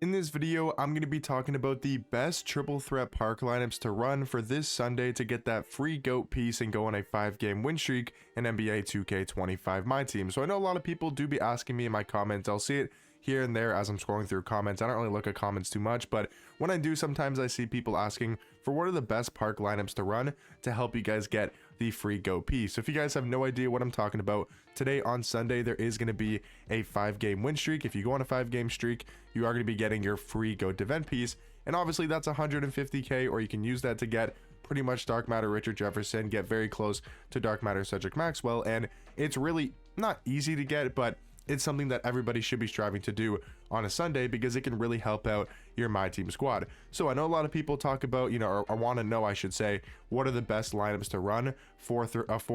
In this video, I'm going to be talking about the best triple threat park lineups to run for this Sunday to get that free GOAT piece and go on a 5-game win streak in NBA 2K25 Myteam. So I know a lot of people do be asking me in my comments. I'll see it here and there as I'm scrolling through comments. I don't really look at comments too much, but when I do, sometimes I see people asking for what are the best park lineups to run to help you guys get the free GOAT piece. So if you guys have no idea what I'm talking about, today on Sunday there is going to be a 5-game win streak. If you go on a 5-game streak, you are going to be getting your free GOAT event piece, and obviously that's 150k, or you can use that to get pretty much Dark Matter Richard Jefferson, get very close to Dark Matter Cedric Maxwell, and it's really not easy to get, but it's something that everybody should be striving to do on a Sunday because it can really help out your Myteam squad. So I know a lot of people talk about, or want to know, I should say, what are the best lineups to run for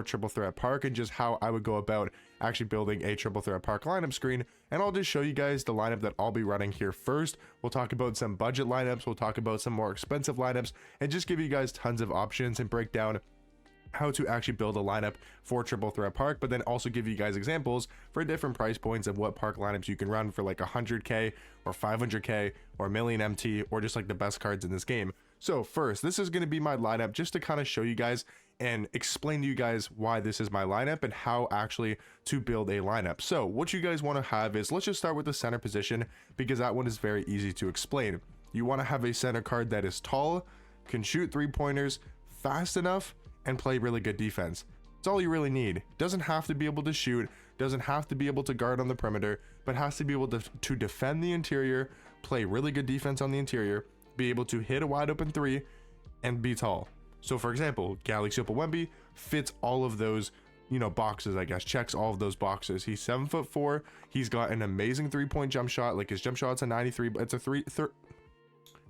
triple threat park, and just how I would go about actually building a triple threat park lineup screen. And I'll just show you guys the lineup that I'll be running here first. We'll talk about some budget lineups, we'll talk about some more expensive lineups, and just give you guys tons of options and break down how to actually build a lineup for triple threat park, but then also give you guys examples for different price points of what park lineups you can run for, like 100k or 500k or a million MT, or just like the best cards in this game. So first, this is going to be my lineup just to kind of show you guys and explain to you guys why this is my lineup and how actually to build a lineup. So what you guys want to have is, let's just start with the center position because that one is very easy to explain. You want to have a center card that is tall, can shoot 3-pointers fast enough, and play really good defense. That's all you really need. Doesn't have to be able to shoot, doesn't have to be able to guard on the perimeter, but has to be able to defend the interior, play really good defense on the interior, be able to hit a wide open 3, and be tall. So for example, Galaxy Wemby fits all of those boxes, I guess, checks all of those boxes. He's 7'4", he's got an amazing 3-point jump shot, like his jump shot's a 93, but it's a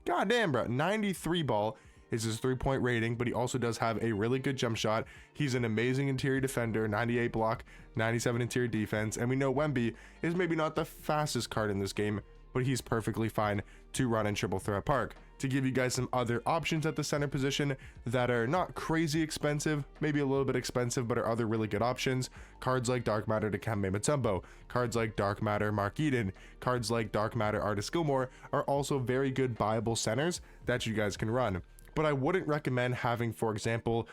goddamn bro, 93 ball is his 3-point rating, but he also does have a really good jump shot. He's an amazing interior defender, 98 block, 97 interior defense, and we know Wemby is maybe not the fastest card in this game, but he's perfectly fine to run in triple threat park. To give you guys some other options at the center position that are not crazy expensive, maybe a little bit expensive, but are other really good options, cards like Dark Matter Dikembe Mutombo, cards like Dark Matter Mark Eden, cards like Dark Matter Artis Gilmore are also very good buyable centers that you guys can run. But I wouldn't recommend having, for example,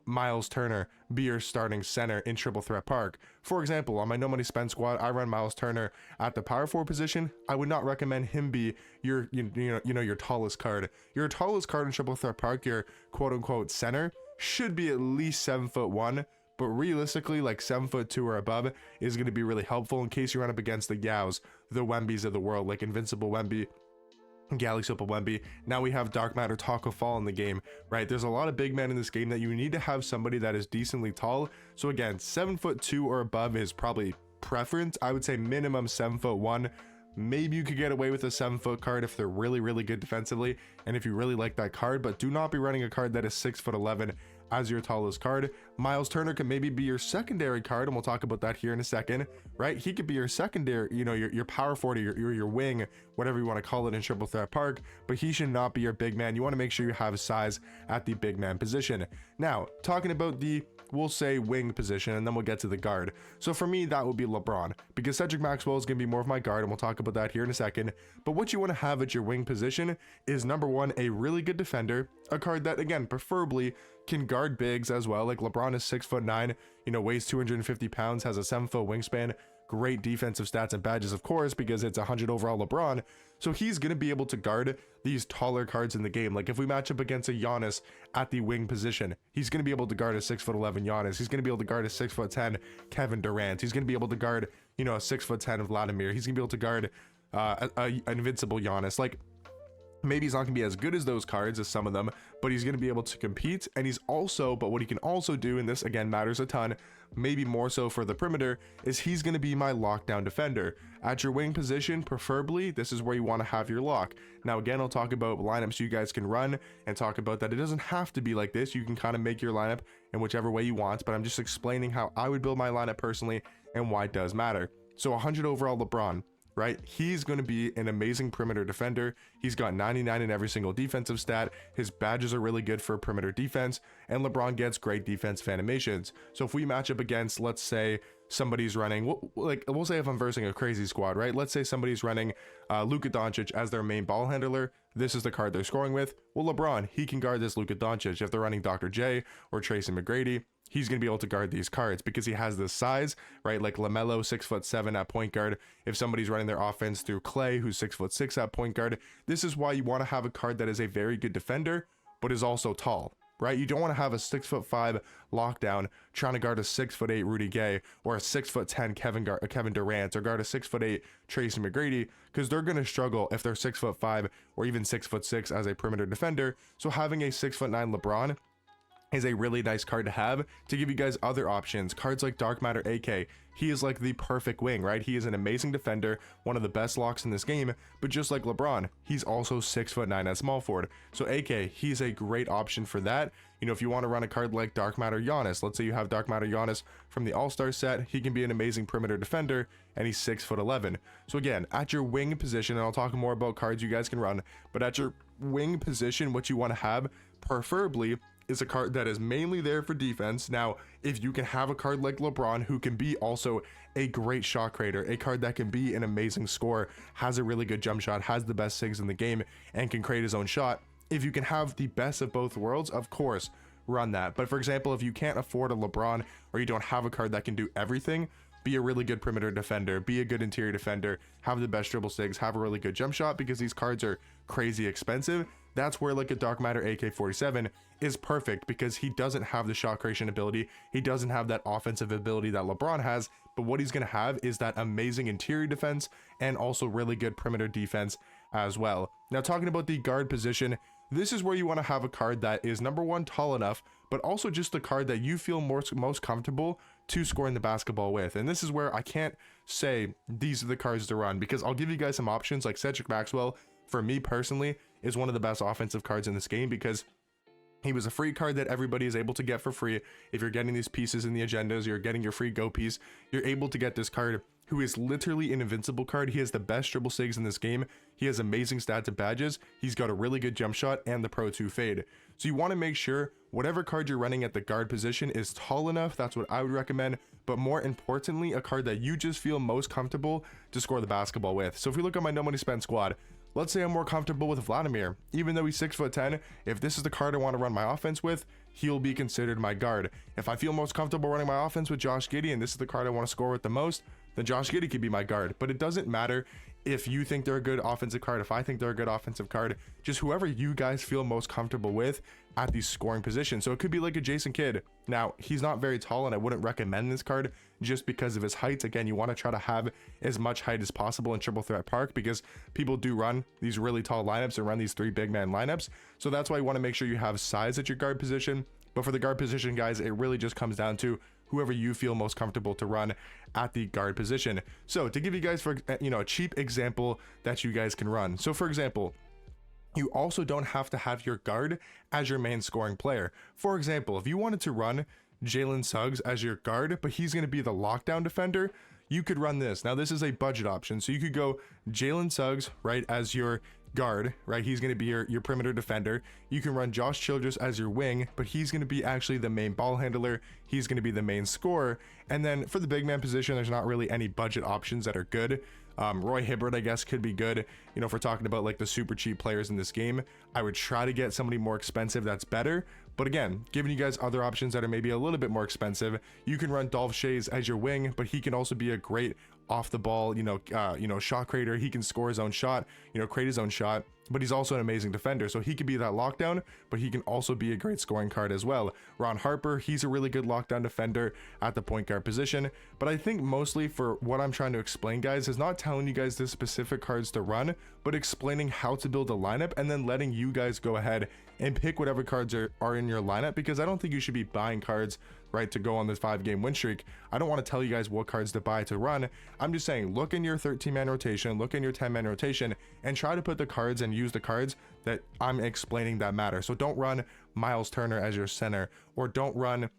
Myles Turner be your starting center in triple threat park. For example, on my No Money Spent squad, I run Myles Turner at the power forward position. I would not recommend him be your your tallest card. Your tallest card in triple threat park, your quote unquote center, should be at least 7'1", but realistically, like 7'2" or above is going to be really helpful in case you run up against the Yaos, the Wembys of the world, like Invincible Wemby, Galaxy Wemby. Now we have Dark Matter Taco Fall in the game, right? There's a lot of big men in this game that you need to have somebody that is decently tall. So again, 7'2" or above is probably preference. I would say minimum 7'1". Maybe you could get away with a 7-foot card if they're really, really good defensively, and if you really like that card, but do not be running a card that is 6'11" as your tallest card. Myles Turner can maybe be your secondary card, and we'll talk about that here in a second, right? He could be your secondary, your power forward, your wing, whatever you want to call it in triple threat park, but he should not be your big man. You want to make sure you have size at the big man position. Now, talking about the, we'll say, wing position, and then we'll get to the guard. So for me, that would be LeBron, because Cedric Maxwell is going to be more of my guard, and we'll talk about that here in a second. But what you want to have at your wing position is, number one, a really good defender, a card that, again, preferably can guard bigs as well. Like LeBron is 6'9", weighs 250 pounds, has a 7-foot wingspan, great defensive stats and badges, of course, because it's 100 overall LeBron. So he's going to be able to guard these taller cards in the game. Like if we match up against a Giannis at the wing position, he's going to be able to guard a 6'11" Giannis. He's going to be able to guard a 6'10" Kevin Durant. He's going to be able to guard, a 6'10" Vladimir. He's going to be able to guard an invincible Giannis. Like, maybe he's not going to be as good as those cards, as some of them, but he's going to be able to compete. And he's also, but what he can also do, and this again matters a ton, maybe more so for the perimeter, is he's going to be my lockdown defender. At your wing position, preferably, this is where you want to have your lock. Now again, I'll talk about lineups you guys can run and talk about that it doesn't have to be like this. You can kind of make your lineup in whichever way you want, but I'm just explaining how I would build my lineup personally and why it does matter. So 100 overall LeBron, right? He's going to be an amazing perimeter defender. He's got 99 in every single defensive stat. His badges are really good for perimeter defense, and LeBron gets great defensive animations. So if we match up against, let's say, somebody's running, like we'll say if I'm versing a crazy squad, right? Let's say somebody's running Luka Doncic as their main ball handler. This is the card they're scoring with. Well, LeBron, he can guard this Luka Doncic. If they're running Dr. J or Tracy McGrady, he's going to be able to guard these cards because he has this size, right? Like LaMelo, 6'7" at point guard. If somebody's running their offense through Clay, who's 6'6" at point guard, this is why you want to have a card that is a very good defender, but is also tall, right? You don't want to have a 6'5" lockdown trying to guard a 6'8" Rudy Gay or a 6'10" Kevin Durant, or guard a 6'8" Tracy McGrady, because they're going to struggle if they're 6'5" or even 6'6" as a perimeter defender. So having a 6'9" LeBron is a really nice card to have to give you guys other options. Cards like Dark Matter AK, he is like the perfect wing, right? He is an amazing defender, one of the best locks in this game, but just like LeBron, he's also 6'9" at small forward. So AK, he's a great option for that. You know, if you want to run a card like Dark Matter Giannis, let's say you have Dark Matter Giannis from the All-Star set, he can be an amazing perimeter defender, and he's 6'11". So again, at your wing position, and I'll talk more about cards you guys can run, but at your wing position, what you want to have, preferably, is a card that is mainly there for defense. Now, if you can have a card like LeBron, who can be also a great shot creator, a card that can be an amazing scorer, has a really good jump shot, has the best SIGs in the game, and can create his own shot, if you can have the best of both worlds, of course, run that. But for example, if you can't afford a LeBron, or you don't have a card that can do everything, be a really good perimeter defender, be a good interior defender, have the best dribble SIGs, have a really good jump shot, because these cards are crazy expensive. That's where like a Dark Matter AK-47 is perfect, because he doesn't have the shot creation ability, he doesn't have that offensive ability that LeBron has, but what he's going to have is that amazing interior defense and also really good perimeter defense as well. Now, talking about the guard position, this is where you want to have a card that is, number one, tall enough, but also just a card that you feel most comfortable to scoring the basketball with. And this is where I can't say these are the cards to run, because I'll give you guys some options. Like Cedric Maxwell, for me personally, is one of the best offensive cards in this game, because he was a free card that everybody is able to get for free. If you're getting these pieces in the agendas, you're getting your free go piece, you're able to get this card, who is literally an invincible card. He has the best dribble SIGs in this game. He has amazing stats and badges. He's got a really good jump shot and the Pro 2 fade. So you want to make sure whatever card you're running at the guard position is tall enough. That's what I would recommend. But more importantly, a card that you just feel most comfortable to score the basketball with. So if we look at my no money spent squad, let's say I'm more comfortable with Vladimir. Even though he's 6'10", if this is the card I want to run my offense with, he'll be considered my guard. If I feel most comfortable running my offense with Josh Giddey, and this is the card I want to score with the most, then Josh Giddey could be my guard. But it doesn't matter if you think they're a good offensive card, if I think they're a good offensive card, just whoever you guys feel most comfortable with at these scoring positions. So it could be like a Jason Kidd. Now, he's not very tall, and I wouldn't recommend this card just because of his height. Again, you want to try to have as much height as possible in triple threat park, because people do run these really tall lineups and run these 3 big man lineups. So that's why you want to make sure you have size at your guard position. But for the guard position, guys, it really just comes down to whoever you feel most comfortable to run at the guard position. So to give you guys, for a cheap example that you guys can run. So for example, you also don't have to have your guard as your main scoring player. For example, if you wanted to run Jalen Suggs as your guard, but he's going to be the lockdown defender, you could run this. Now, this is a budget option. So you could go Jalen Suggs, right, as your guard, right? He's going to be your perimeter defender. You can run Josh Childress as your wing, but he's going to be actually the main ball handler. He's going to be the main scorer. And then for the big man position, there's not really any budget options that are good. Roy Hibbert, I guess, could be good. You know, if we're talking about like the super cheap players in this game, I would try to get somebody more expensive that's better. But again, giving you guys other options that are maybe a little bit more expensive, you can run Dolph Schayes as your wing, but he can also be a great off the ball, shot creator. He can score his own shot, create his own shot, but he's also an amazing defender. So he could be that lockdown, but he can also be a great scoring card as well. Ron Harper, he's a really good lockdown defender at the point guard position. But I think mostly for what I'm trying to explain, guys, is not telling you guys the specific cards to run, but explaining how to build a lineup and then letting you guys go ahead and pick whatever cards are in your lineup, because I don't think you should be buying cards, right, to go on this 5-game win streak. I don't want to tell you guys what cards to buy to run. I'm just saying, look in your 13-man rotation, look in your 10-man rotation, and try to put the cards and use the cards that I'm explaining that matter. So don't run Miles Turner as your center, or don't run,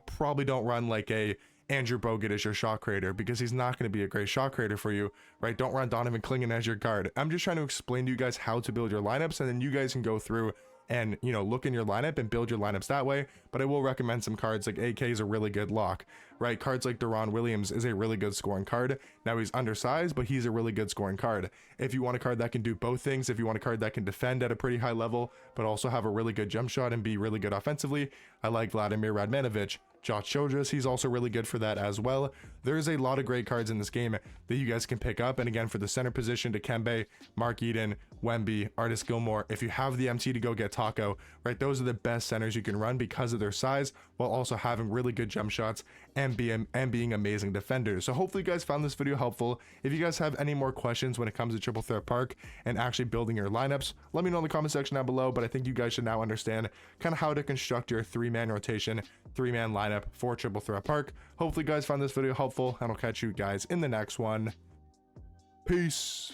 probably don't run like a Andrew Bogut as your shot creator, because he's not going to be a great shot creator for you, right? Don't run Donovan Clingan as your guard. I'm just trying to explain to you guys how to build your lineups, and then you guys can go through and, you know, look in your lineup and build your lineups that way. But I will recommend some cards like AK is a really good lock, right? Cards like Deron Williams is a really good scoring card. Now he's undersized, but he's a really good scoring card. If you want a card that can do both things, if you want a card that can defend at a pretty high level, but also have a really good jump shot and be really good offensively, I like Vladimir Radmanovic. Josh Chodras, he's also really good for that as well. There's a lot of great cards in this game that you guys can pick up. And again, for the center position, Dikembe, Mark Eden, Wemby, Artis Gilmore, if you have the MT to go get Taco, right, those are the best centers you can run because of their size, while also having really good jump shots and being amazing defenders. So hopefully you guys found this video helpful. If you guys have any more questions when it comes to Triple Threat Park and actually building your lineups, let me know in the comment section down below. But I think you guys should now understand kind of how to construct your 3-man rotation, 3-man lineup for Triple Threat Park. Hopefully you guys found this video helpful, and I'll catch you guys in the next one. Peace.